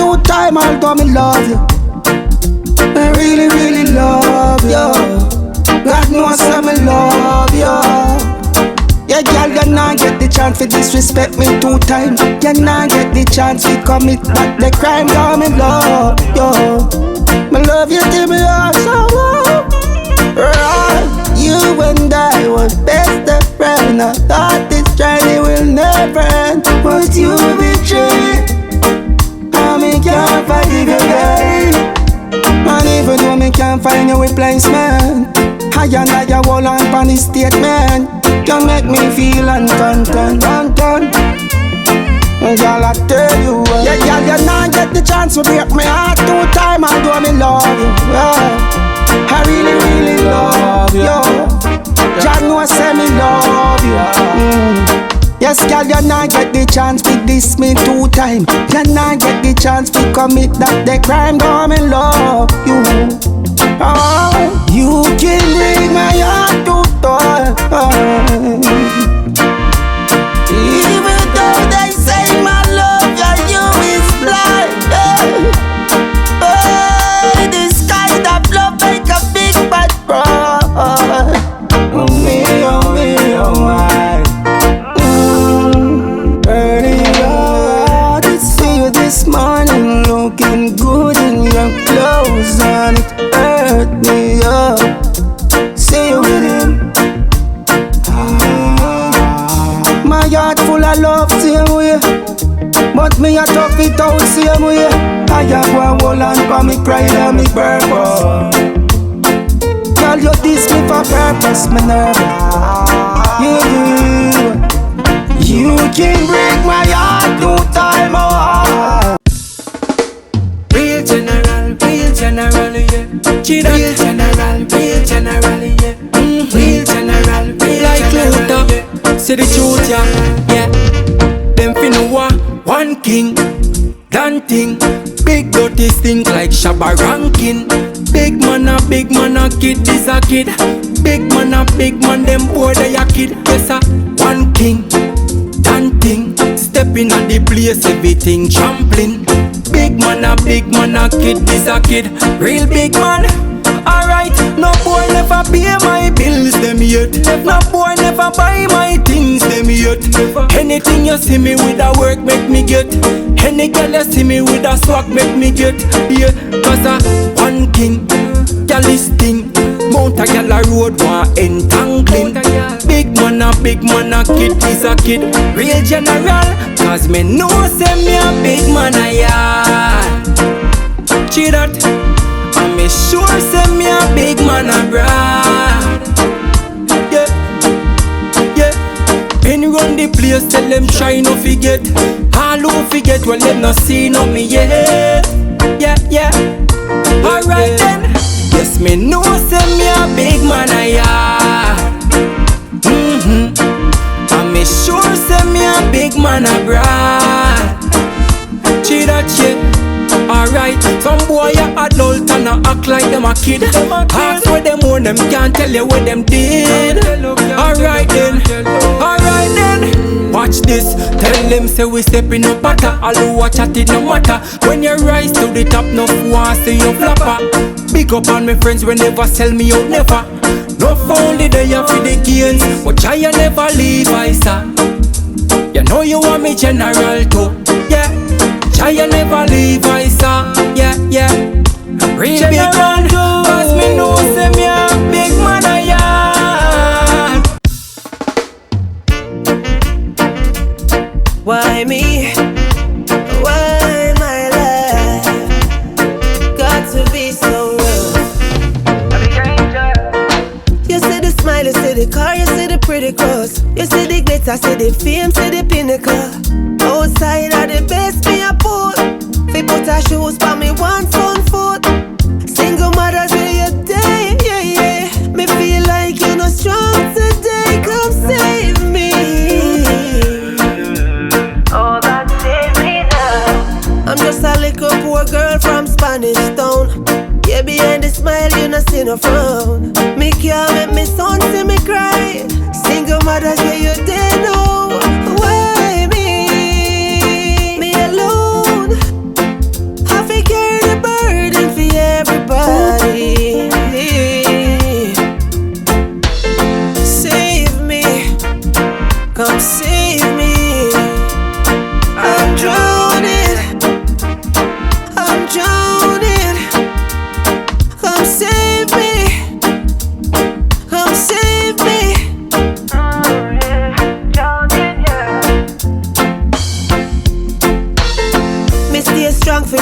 two time, although me love you. I really, really love you. God knows I me love you. Yeah, girl, you not get the chance to disrespect me two times. You not get the chance to commit back the crime. Girl, me love you. Me love you till me heart so low. You and I were best of friends. I thought this journey will never end, but you betrayed. I me can't forgive you, girl. And even though me can't find your replacement, I and I hold on for this statement. Can make me feel undone. Girl, I tell you, yeah, girl, you not get the chance to break my heart two times. Although me love you, yeah. I really, really love you. Jah know say me love you. Yes, girl, you not get the chance to diss me two times. You not get the chance to commit that the crime. Though me love you. Oh, you can break my heart to torn. Even though they say my love for you is blind. Oh, the sky that love make a big bad roar. Oh me, oh me, oh my. Early out, I see you this morning looking good in your clothes, and it hurt me up. See you with him. My heart full of love, same way. But me a tough it out, same way. I have one hold on for me pride and me purpose. Girl, you diss me for purpose, me nervous. You can break my heart two times more. Real general, yeah. Real general, yeah. Real general, like Luther, yeah. Say the truth, yeah. Them finna one king, done thing. Big dirty stink like Shabba Rankin. Big man, a kid, this a kid. Big man, them boy they a kid. Yes, one king, done thing. Stepping at the place, everything trampling. Big man, a kid, this a kid. Real big man. Alright, no boy never pay my bills, them yet. No boy never buy my things, them yet. Anything you see me with a work, make me get. Any girl you see me with a swag, make me get. Yeah, cause one king, girl is thing. Mount a girl a road, one entangling. Big man, a kid, is a kid. Real general, cause me know say me a big man, a yard. Cheat that. And me sure say me a big man abroad. Yeah. Penny run the place, tell them try no forget. All who forget, well them no see no me yet. Yeah. Alright then. Yes, me know say me a big man a yard. And me sure say me a big man abroad. Cheat that shit. Alright, some boy a adult and a act like them a kid. Ask where them own, them can't tell you what them did. Alright then, watch this. Tell them say we stepping up better. All who watch at it no matter. When you rise to the top, no one say you flopper. Big up on my friends when never sell me out, never. No only there for the gains, but I never leave, I say. You know you want me general too, yeah. I never leave, I saw, yeah. Real big man, cause me know say me a big man a yard. Why me? Why my life got to be so rough? You see the smile, you see the car, you see the pretty clothes. You see the glitter, see the fame, see the pinnacle. Outside of the best me a put. Fi put her shoes for me one front foot. Single mothers where you day, yeah. Me feel like you're not strong today. Come save me. Oh God, save me now. I'm just a little poor girl from Spanish Town. Yeah, behind the smile you not see no frown. Me can't make me son see me cry. Single mothers where you day now. Why me alone?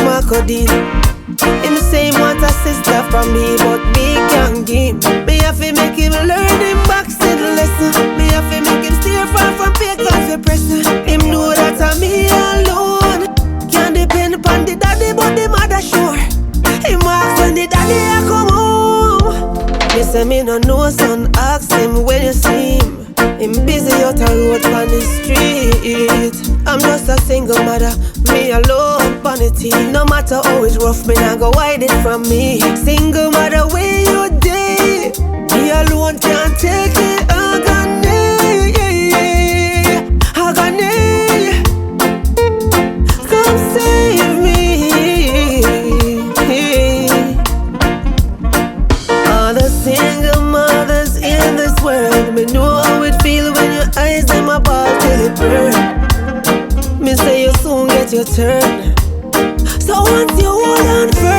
Marcodine. Him say him want a sister from me, but me can't give. Me have to make him learn him boxing lesson. Me have to make him steer far from pagans we pressing. Him know that I'm me alone. Can't depend upon the daddy, but the mother sure. Him ask when the daddy a come home. Me say me no know son, ask him when you see him. Him busy out a road on the street. I'm just a single mother, me alone on the team. No matter how it's rough, me not go hide it from me. Single mother, where you day? Me alone can't take it. Agony, agony. Come save me. All the single mothers in this world, me know how it feel when your eyes them a ball till it burn. Me say you soon get your turn. So once you hold on firm,